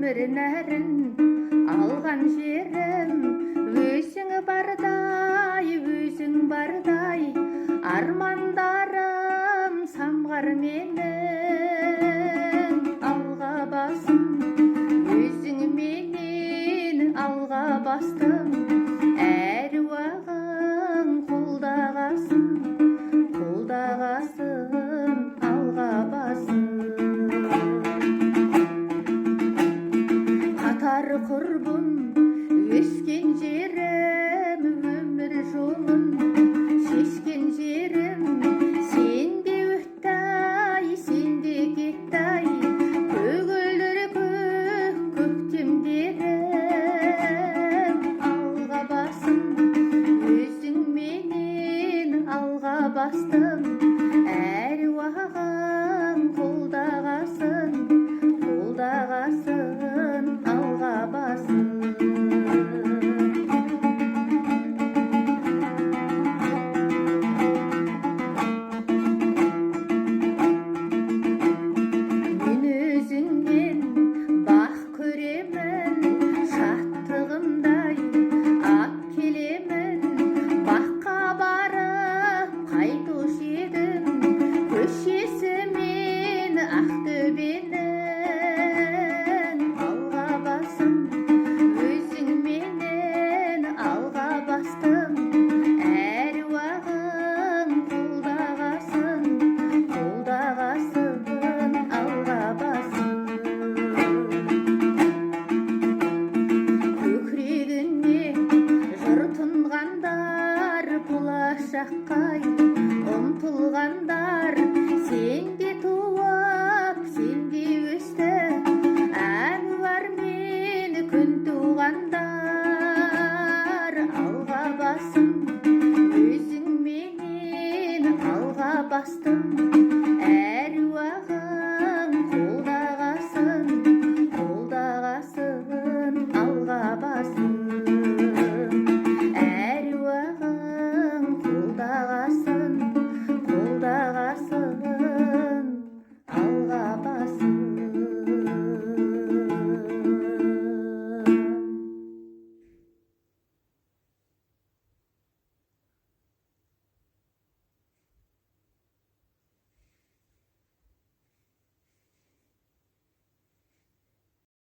өмір нәрін алған жерім, өзің бардай, армандарым самғар менің. Алға басым, өзің менен алға бастым, әруағың қолдағасын, алға басым. Қатар құрбым, өскен жерім, өмір жолын шешкен жерім, сенде өтті-ай, сенде кетті-ай, көгілдір көктемдерім. Алға басым, өзің менен алға бастым, әруағың қолдағасын, алға басым. Мен өзіңнен бақ көремін, шаттығымдай ап келемін, баққа барып қайтушы едім, көшесі мен Ақтөбенің. Алға басым, өзің менен алға бастым, әруағың қолдағасын, алға басым. Көкірегіне жыр тұнғандар, болашаққа ұмтылғандар, сенде туып, сенде өсті, әнуармен күн туғандар. Алға басым, өзің менен алға бастым,